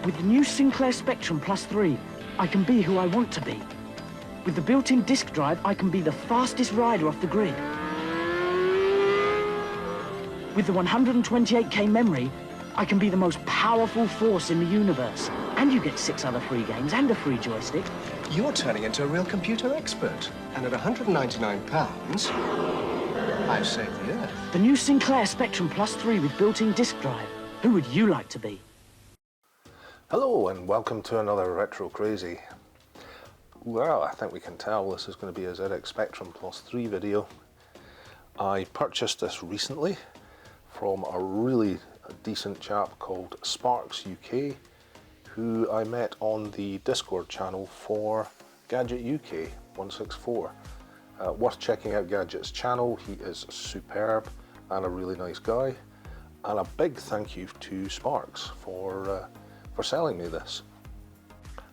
With the new Sinclair Spectrum Plus 3, I can be who I want to be. With the built-in disk drive, I can be the fastest rider off the grid. With the 128K memory, I can be the most powerful force in the universe. And you get 6 other free games and a free joystick. You're turning into a real computer expert. And at £199, I've saved the Earth. The new Sinclair Spectrum Plus 3 with built-in disk drive. Who would you like to be? Hello and welcome to another Retro Crazy. Well, I think we can tell this is going to be a ZX Spectrum Plus 3 video. I purchased this recently from a really decent chap called Sparks UK, who I met on the Discord channel for Gadget UK 164. Worth checking out Gadget's channel. He is superb and a really nice guy. And a big thank you to Sparks for selling me this.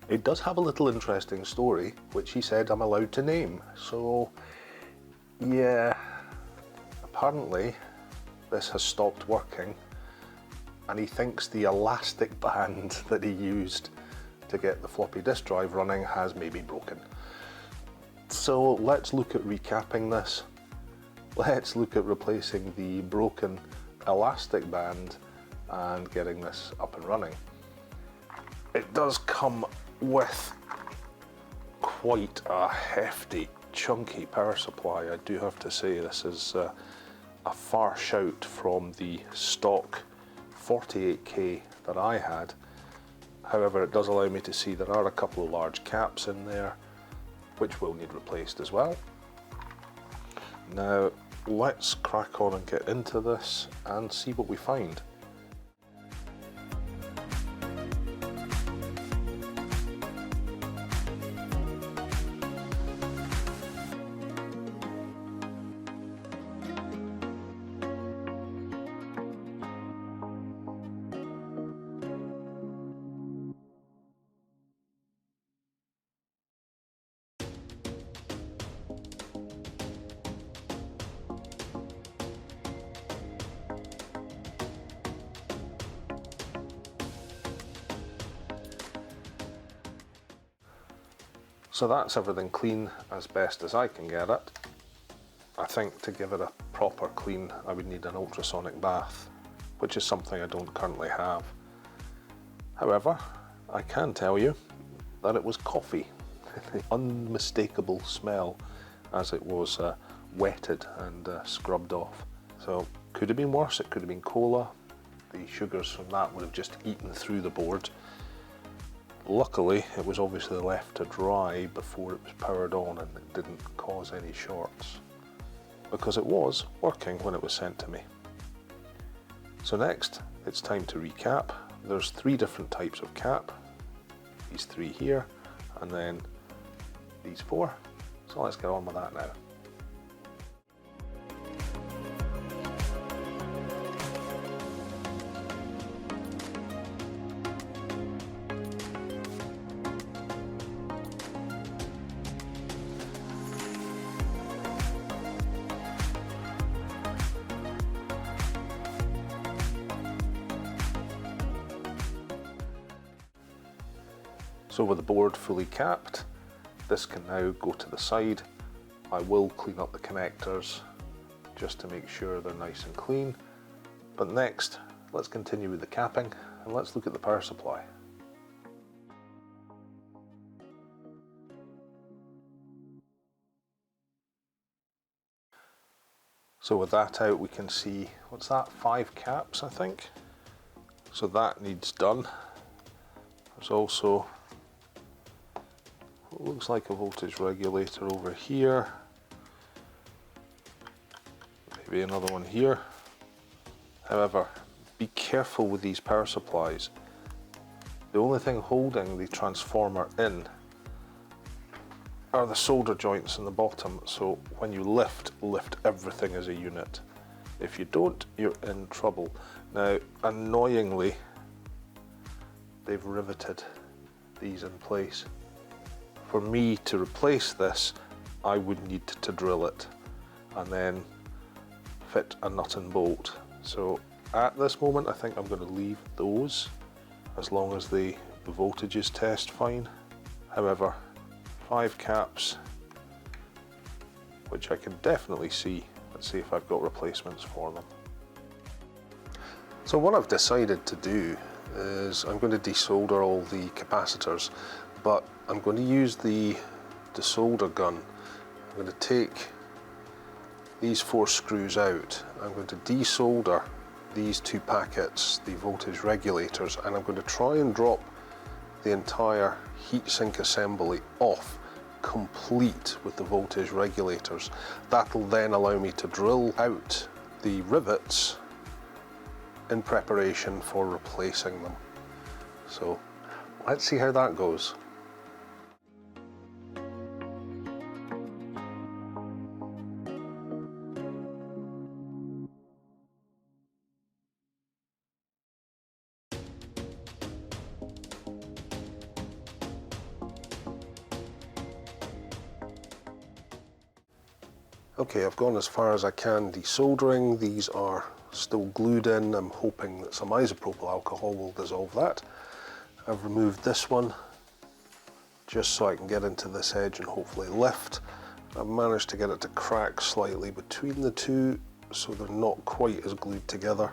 It does have a little interesting story, which he said I'm allowed to name. So, yeah, apparently this has stopped working, and he thinks the elastic band that he used to get the floppy disk drive running has maybe broken. So let's look at recapping this. Let's look at replacing the broken elastic band and getting this up and running. It does come with quite a hefty, chunky power supply. I do have to say this is a far shout from the stock 48K that I had. However, it does allow me to see there are a couple of large caps in there, which will need replaced as well. Now, let's crack on and get into this and see what we find. So that's everything clean as best as I can get it. I think to give it a proper clean I would need an ultrasonic bath, which is something I don't currently have. However, I can tell you that it was coffee. The unmistakable smell as it was wetted and scrubbed off. So could have been worse, it could have been cola. The sugars from that would have just eaten through the board. Luckily, it was obviously left to dry before it was powered on and it didn't cause any shorts, because it was working when it was sent to me. So next, it's time to recap. There's 3 different types of cap. These 3 here, and then these 4. So let's get on with that now. So with the board fully capped, this can now go to the side. I will clean up the connectors just to make sure they're nice and clean. But next, let's continue with the capping and let's look at the power supply. So with that out, we can see, what's that, 5 caps I think? So that needs done. There's also what looks like a voltage regulator over here, maybe another one here. However, be careful with these power supplies. The only thing holding the transformer in are the solder joints in the bottom, so when you lift everything as a unit. If you don't, you're in trouble. Now, annoyingly, they've riveted these in place. For me to replace this, I would need to drill it and then fit a nut and bolt. So at this moment, I think I'm going to leave those as long as the voltages test fine. However, 5 caps, which I can definitely see. Let's see if I've got replacements for them. So what I've decided to do is I'm going to desolder all the capacitors, but I'm going to use the desolder gun. I'm going to take these 4 screws out. I'm going to desolder these 2 packets, the voltage regulators, and I'm going to try and drop the entire heatsink assembly off complete with the voltage regulators. That'll then allow me to drill out the rivets in preparation for replacing them. So let's see how that goes. Okay, I've gone as far as I can desoldering. These are still glued in. I'm hoping that some isopropyl alcohol will dissolve that. I've removed this one just so I can get into this edge and hopefully lift. I've managed to get it to crack slightly between the two, so they're not quite as glued together.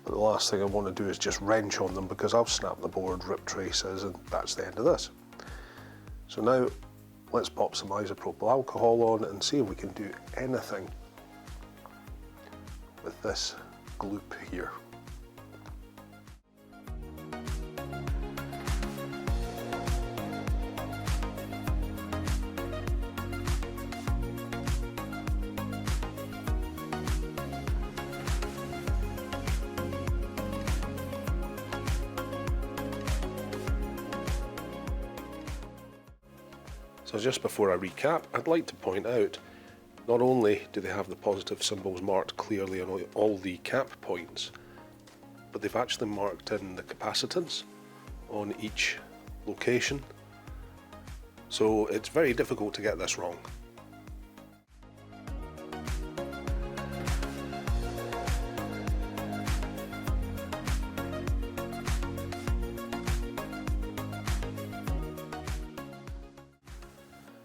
But the last thing I want to do is just wrench on them, because I'll snap the board, rip traces, and that's the end of this. So now let's pop some isopropyl alcohol on and see if we can do anything with this gloop here. So just before I recap, I'd like to point out, not only do they have the positive symbols marked clearly on all the cap points, but they've actually marked in the capacitance on each location. So it's very difficult to get this wrong.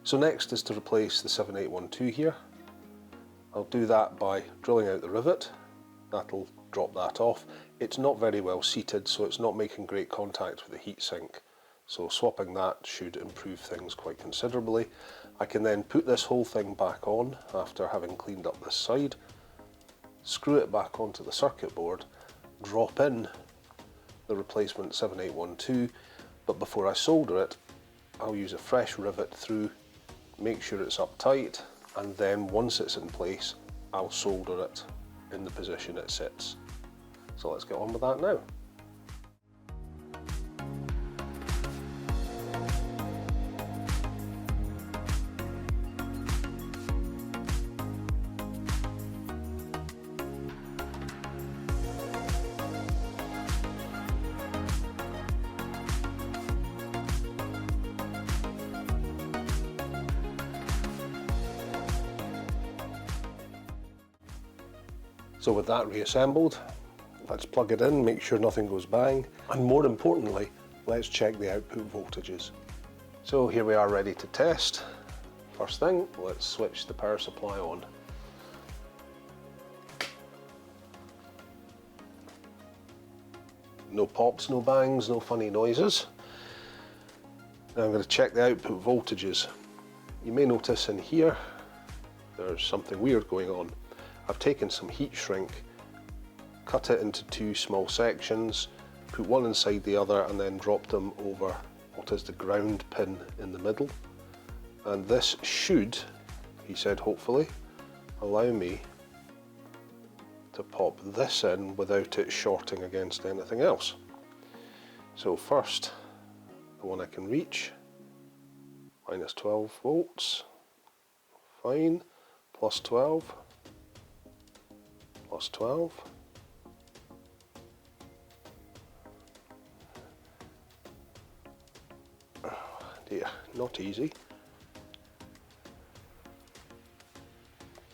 So next is to replace the 7812 here. I'll do that by drilling out the rivet. That'll drop that off. It's not very well seated, so it's not making great contact with the heatsink. So swapping that should improve things quite considerably. I can then put this whole thing back on after having cleaned up this side, screw it back onto the circuit board, drop in the replacement 7812, but before I solder it, I'll use a fresh rivet through, make sure it's up tight, and then once it's in place, I'll solder it in the position it sits. So let's get on with that now. So with that reassembled, let's plug it in, make sure nothing goes bang, and more importantly, let's check the output voltages. So here we are ready to test. First thing, let's switch the power supply on. No pops, no bangs, no funny noises. Now I'm going to check the output voltages. You may notice in here, there's something weird going on. I've taken some heat shrink, cut it into 2 small sections, put one inside the other, and then dropped them over what is the ground pin in the middle. And this should, he said hopefully, allow me to pop this in without it shorting against anything else. So first, the one I can reach, minus 12 volts, fine, plus 12, plus 12, dear, not easy.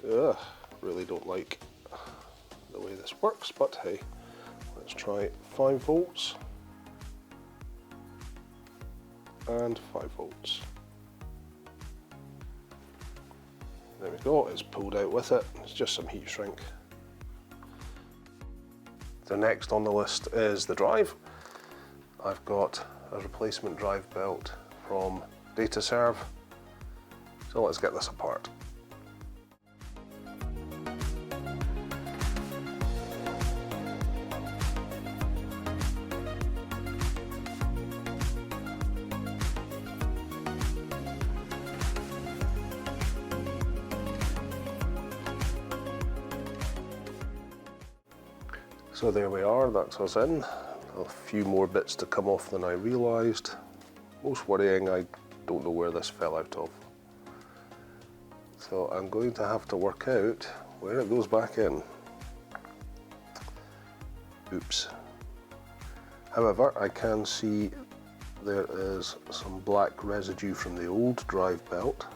Ugh, really don't like the way this works, but hey, let's try 5 volts and 5 volts. There we go, it's pulled out with it. It's just some heat shrink. The next on the list is the drive. I've got a replacement drive belt from Dataserve, so let's get this apart. So there we are, that's us in. A few more bits to come off than I realised. Most worrying, I don't know where this fell out of. So I'm going to have to work out where it goes back in. Oops. However, I can see there is some black residue from the old drive belt,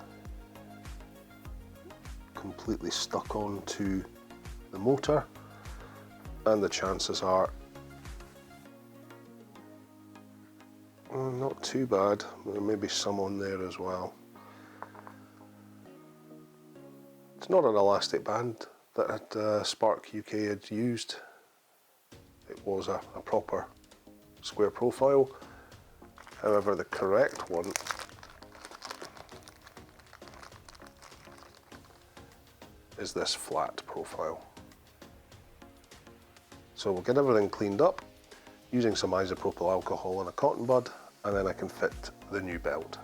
completely stuck onto the motor. And the chances are not too bad. There may be some on there as well. It's not an elastic band that Spark UK had used. It was a proper square profile. However, the correct one is this flat profile. So we'll get everything cleaned up using some isopropyl alcohol and a cotton bud, and then I can fit the new belt.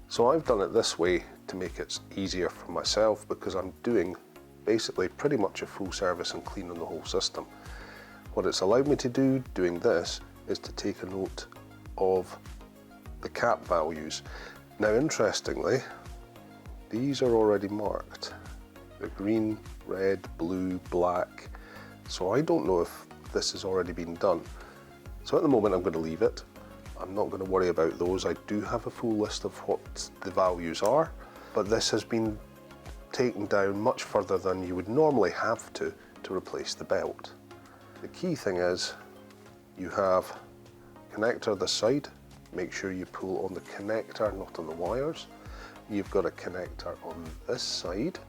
So I've done it this way to make it easier for myself because I'm doing basically pretty much a full service and clean on the whole system. What it's allowed me to do doing this is to take a note of the cap values. Now interestingly, these are already marked. They're green, red, blue, black. So I don't know if this has already been done. So at the moment I'm going to leave it. I'm not going to worry about those. I do have a full list of what the values are, but this has been taken down much further than you would normally have to replace the belt. The key thing is you have connector this side. Make sure you pull on the connector, not on the wires. You've got a connector on this side.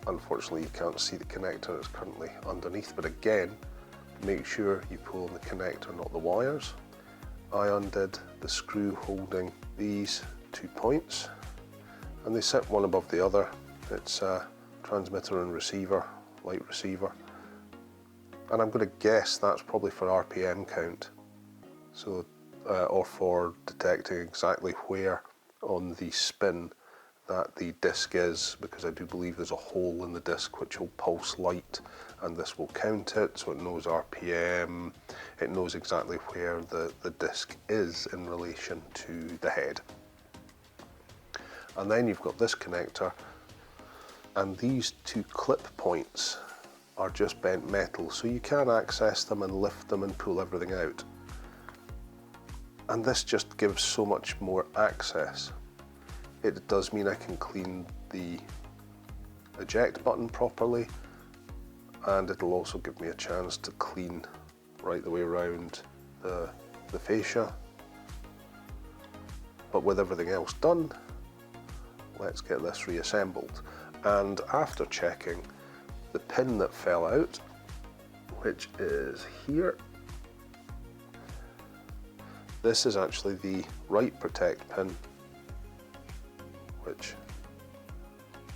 Unfortunately, you can't see the connector, it's currently underneath, but again, make sure you pull on the connector, not the wires. I undid the screw holding these 2 points, and they sit one above the other. It's a transmitter and receiver, light receiver. And I'm going to guess that's probably for RPM count. So, or for detecting exactly where on the spin that the disc is, because I do believe there's a hole in the disc which will pulse light, and this will count it, so it knows RPM, it knows exactly where the disc is in relation to the head. And then you've got this connector, and these 2 clip points are just bent metal, so you can access them and lift them and pull everything out. And this just gives so much more access. It does mean I can clean the eject button properly, and it'll also give me a chance to clean right the way around the fascia. But with everything else done, let's get this reassembled. And after checking the pin that fell out, which is here, this is actually the right protect pin, which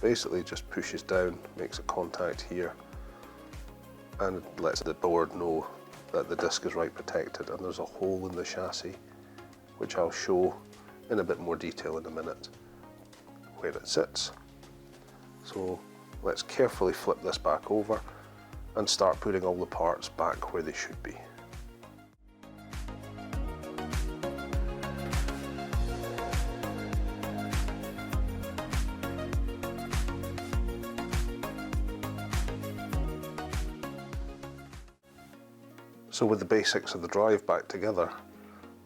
basically just pushes down, makes a contact here, and lets the board know that the disc is right protected. And there's a hole in the chassis, which I'll show in a bit more detail in a minute, where it sits. So let's carefully flip this back over and start putting all the parts back where they should be. So with the basics of the drive back together,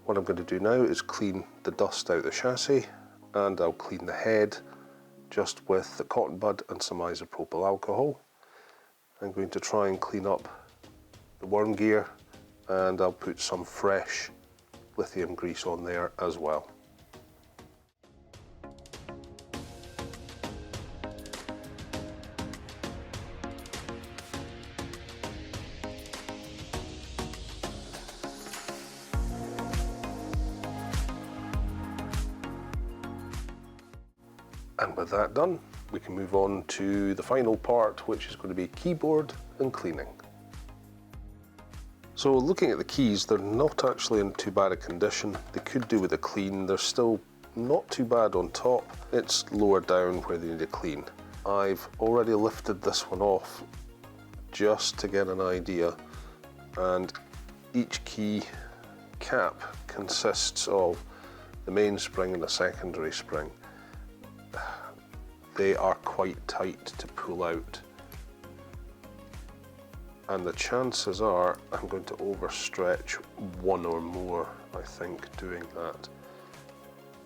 what I'm going to do now is clean the dust out the chassis, and I'll clean the head just with the cotton bud and some isopropyl alcohol. I'm going to try and clean up the worm gear, and I'll put some fresh lithium grease on there as well. And with that done, we can move on to the final part, which is going to be keyboard and cleaning. So looking at the keys, they're not actually in too bad a condition. They could do with a clean. They're still not too bad on top. It's lower down where they need a clean. I've already lifted this one off just to get an idea, and each key cap consists of the main spring and a secondary spring. They are quite tight to pull out, and the chances are I'm going to overstretch one or more, I think, doing that.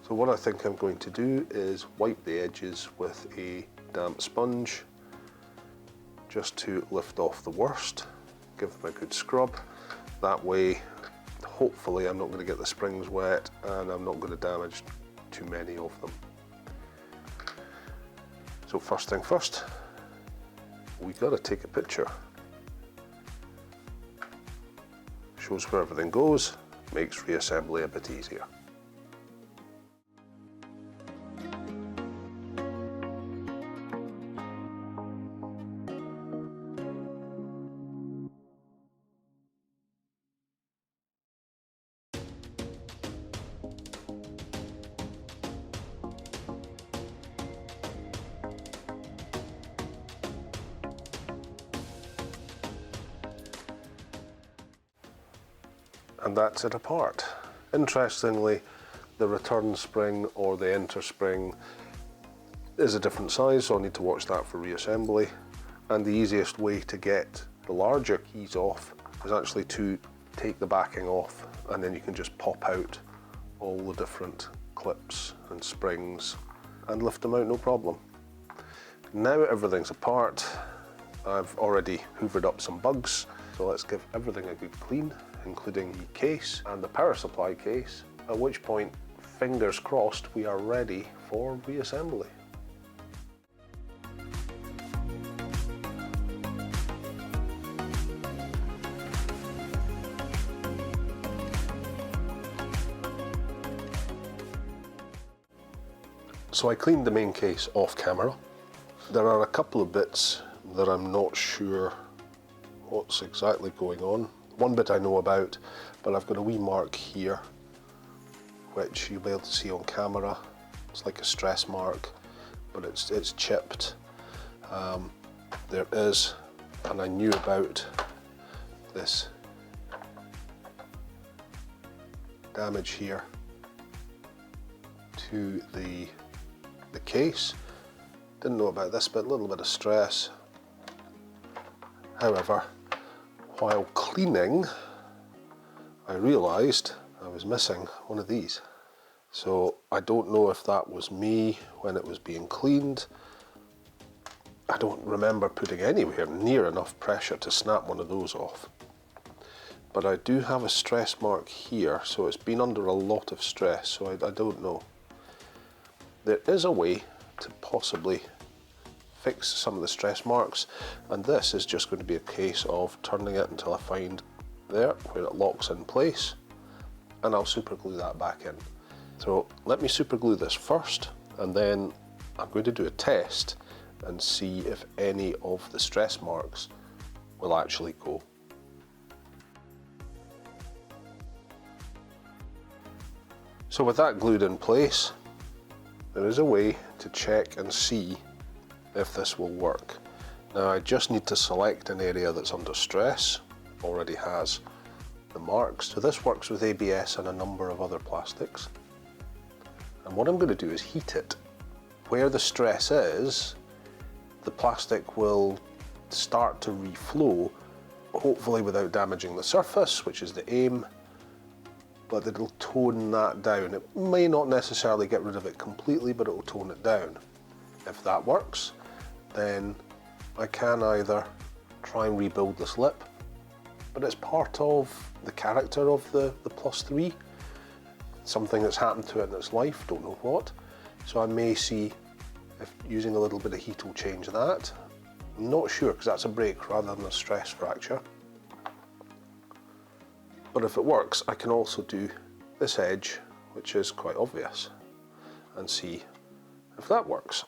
So what I think I'm going to do is wipe the edges with a damp sponge just to lift off the worst, give them a good scrub. That way, hopefully I'm not going to get the springs wet and I'm not going to damage too many of them. So first thing first, we got to take a picture. Shows where everything goes, makes reassembly a bit easier. And that's it apart. Interestingly, the return spring or the enter spring is a different size, so I'll need to watch that for reassembly. And the easiest way to get the larger keys off is actually to take the backing off, and then you can just pop out all the different clips and springs and lift them out no problem. Now everything's apart, I've already hoovered up some bugs, so let's give everything a good clean, including the case and the power supply case, at which point, fingers crossed, we are ready for reassembly. So I cleaned the main case off camera. There are a couple of bits that I'm not sure what's exactly going on. One bit I know about, but I've got a wee mark here, which you'll be able to see on camera. It's like a stress mark, but it's chipped. There is, and I knew about this damage here to the case. Didn't know about this bit, a little bit of stress. However, while cleaning, I realised I was missing one of these. So I don't know if that was me when it was being cleaned. I don't remember putting anywhere near enough pressure to snap one of those off. But I do have a stress mark here, so it's been under a lot of stress, so I don't know. There is a way to possibly fix some of the stress marks, and this is just going to be a case of turning it until I find there where it locks in place, and I'll super glue that back in. So let me super glue this first, and then I'm going to do a test and see if any of the stress marks will actually go. So with that glued in place, there is a way to check and see if this will work. Now I just need to select an area that's under stress, already has the marks. So this works with ABS and a number of other plastics. And what I'm going to do is heat it. Where the stress is, the plastic will start to reflow, hopefully without damaging the surface, which is the aim, but it'll tone that down. It may not necessarily get rid of it completely, but it will tone it down. If that works, then I can either try and rebuild this lip, but it's part of the character of the Plus 3, something that's happened to it in its life, don't know what. So I may see if using a little bit of heat will change that. I'm not sure, because that's a break rather than a stress fracture. But if it works, I can also do this edge, which is quite obvious, and see if that works.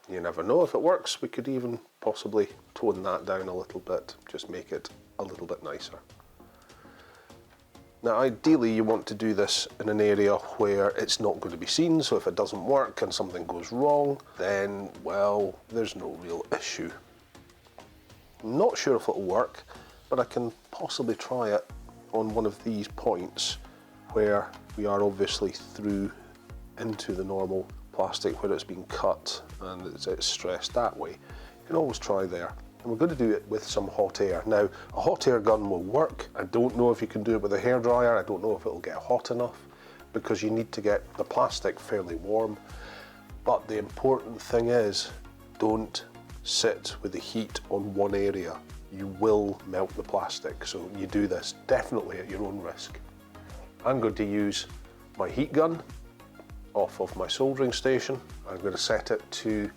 You never know. If it works, we could even possibly tone that down a little bit, just make it a little bit nicer. Now ideally you want to do this in an area where it's not going to be seen, so if it doesn't work and something goes wrong, then, well, there's no real issue. I'm not sure if it'll work, but I can possibly try it on one of these points where we are obviously through into the normal plastic where it's been cut and it's stressed that way. You can always try there. And we're going to do it with some hot air. Now, a hot air gun will work. I don't know if you can do it with a hairdryer. I don't know if it'll get hot enough, because you need to get the plastic fairly warm. But the important thing is, don't sit with the heat on one area. You will melt the plastic, so you do this definitely at your own risk. I'm going to use my heat gun off of my soldering station. I'm going to set it to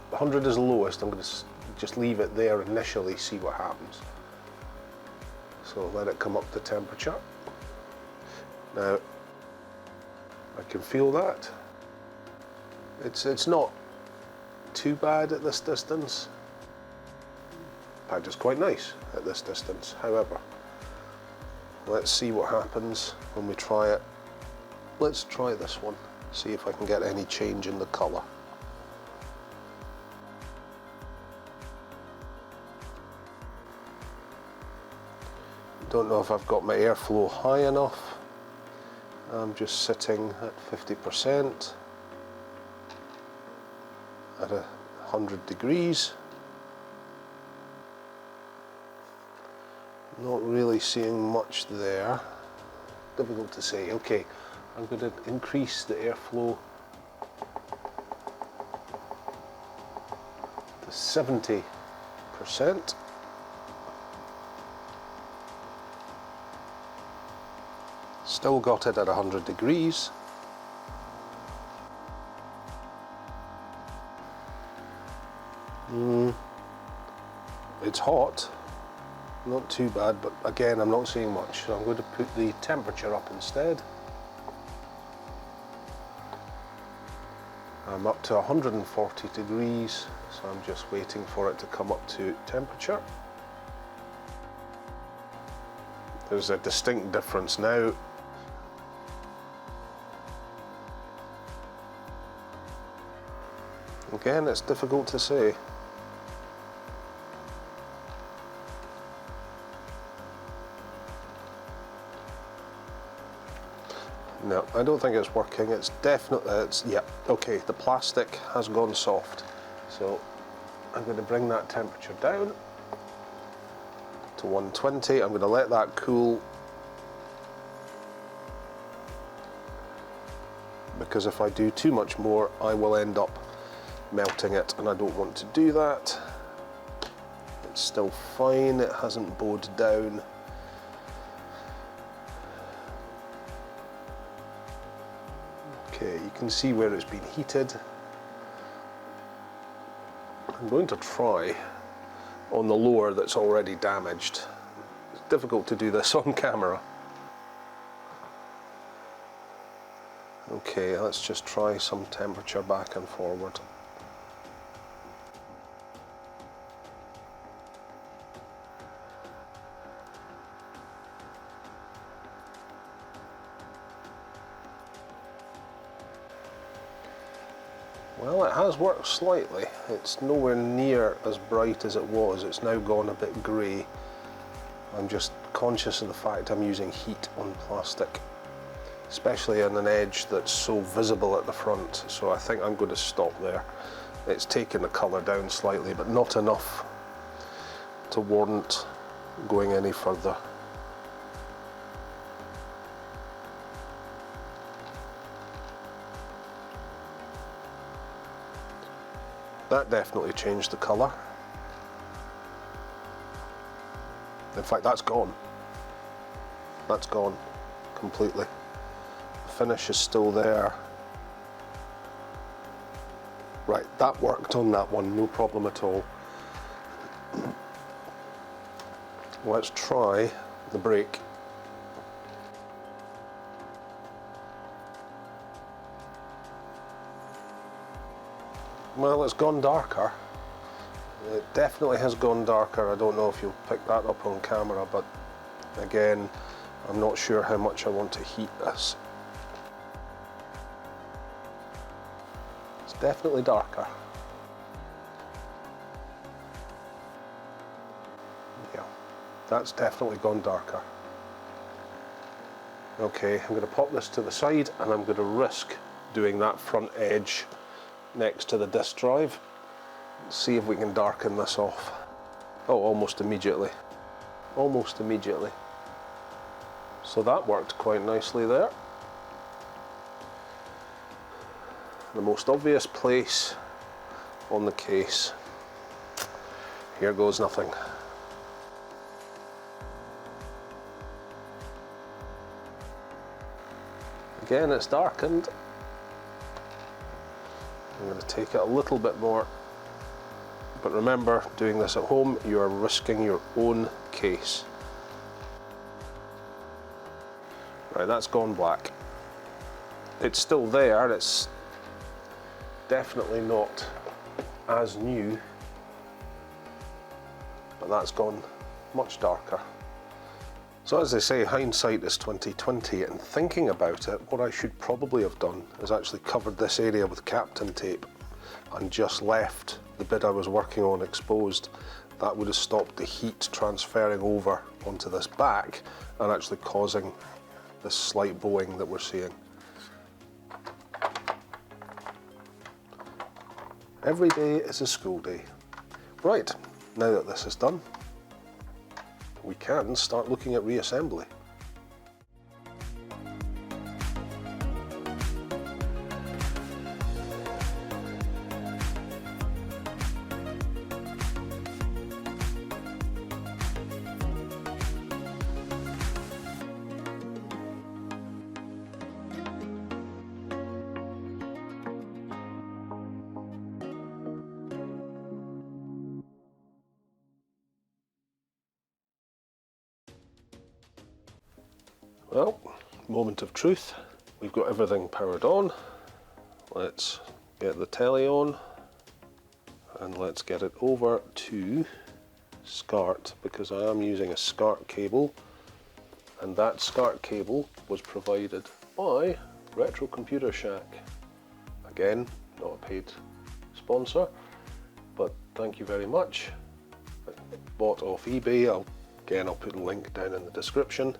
100 is the lowest. I'm going to just leave it there initially, see what happens. So let it come up to temperature. Now I can feel that. It's not too bad at this distance. In fact, it's quite nice at this distance. However, let's see what happens when we try it. Let's try this one, see if I can get any change in the colour. Don't know if I've got my airflow high enough. I'm just sitting at 50% at 100 degrees. Not really seeing much there. Difficult to say. Okay, I'm going to increase the airflow to 70%. Still got it at 100 degrees. It's hot, not too bad, but again I'm not seeing much, so I'm going to put the temperature up instead. I'm up to 140 degrees, so I'm just waiting for it to come up to temperature. There's a distinct difference now. Again, it's difficult to say. No, I don't think it's working. It's definitely, yeah, okay, the plastic has gone soft. So I'm going to bring that temperature down to 120. I'm going to let that cool, because if I do too much more, I will end up melting it, and I don't want to do that. It's still fine, it hasn't bowed down. Okay, you can see where it's been heated. I'm going to try on the lower that's already damaged. It's difficult to do this on camera. Okay, let's just try some temperature back and forward. Well, it has worked slightly. It's nowhere near as bright as it was. It's now gone a bit grey. I'm just conscious of the fact I'm using heat on plastic, especially on an edge that's so visible at the front, so I think I'm going to stop there. It's taken the colour down slightly, but not enough to warrant going any further. That definitely changed the colour. In fact, that's gone. That's gone completely. The finish is still there. Right, that worked on that one, no problem at all. Let's try the brake. Well, it's gone darker. It definitely has gone darker. I don't know if you'll pick that up on camera, but again, I'm not sure how much I want to heat this. It's definitely darker. Yeah, that's definitely gone darker. Okay, I'm going to pop this to the side and I'm going to risk doing that front edge next to the disk drive. See if we can darken this off. Oh, almost immediately. Almost immediately. So that worked quite nicely there. The most obvious place on the case. Here goes nothing. Again, it's darkened. I'm going to take it a little bit more. But remember, doing this at home, you are risking your own case. Right, that's gone black. It's still there, it's definitely not as new, but that's gone much darker. So as they say, hindsight is 20/20, and thinking about it, what I should probably have done is actually covered this area with Kapton tape and just left the bit I was working on exposed. That would have stopped the heat transferring over onto this back and actually causing this slight bowing that we're seeing. Every day is a school day. Right, now that this is done, we can start looking at reassembly. Well, moment of truth. We've got everything powered on. Let's get the telly on and let's get it over to Scart, because I am using a Scart cable, and that Scart cable was provided by Retro Computer Shack. Again, not a paid sponsor, but thank you very much. I bought off eBay. I'll put a link down in the description.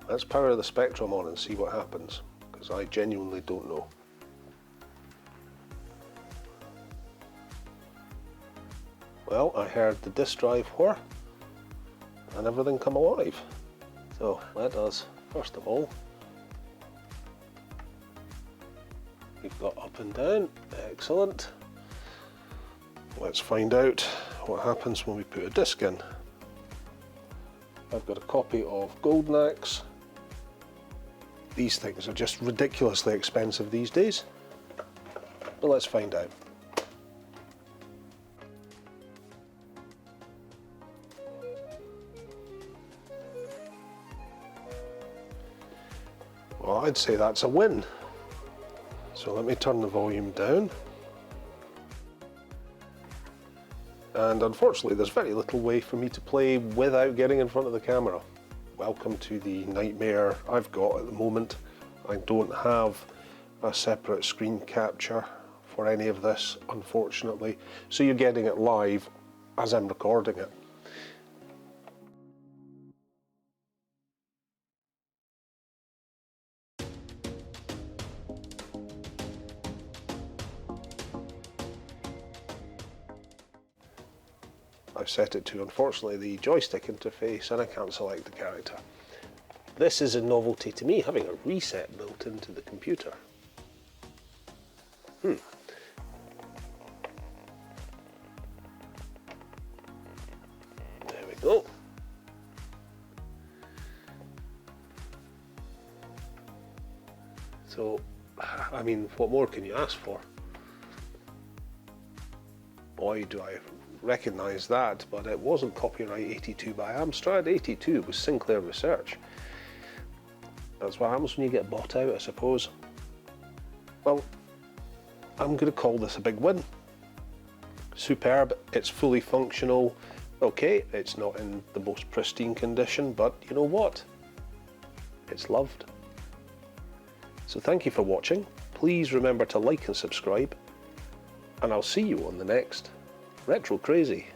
Let's power the Spectrum on and see what happens, because I genuinely don't know. Well, I heard the disk drive whir and everything come alive. So let us, first of all, we've got up and down, excellent. Let's find out what happens when we put a disk in. I've got a copy of Golden Axe. These things are just ridiculously expensive these days, but let's find out. Well, I'd say that's a win. So let me turn the volume down. And unfortunately, there's very little way for me to play without getting in front of the camera. Welcome to the nightmare I've got at the moment. I don't have a separate screen capture for any of this, unfortunately, so you're getting it live as I'm recording it. I've set it to, unfortunately, the joystick interface, and I can't select the character. This is a novelty to me, having a reset built into the computer. There we go. So, I mean, what more can you ask for? Boy, do I recognise that, but it wasn't copyright 82 by Amstrad. 82 was Sinclair Research. That's what happens when you get bought out, I suppose. Well, I'm going to call this a big win. Superb, it's fully functional. Okay, it's not in the most pristine condition, but you know what? It's loved. So thank you for watching. Please remember to like and subscribe, and I'll see you on the next Retro Crazy.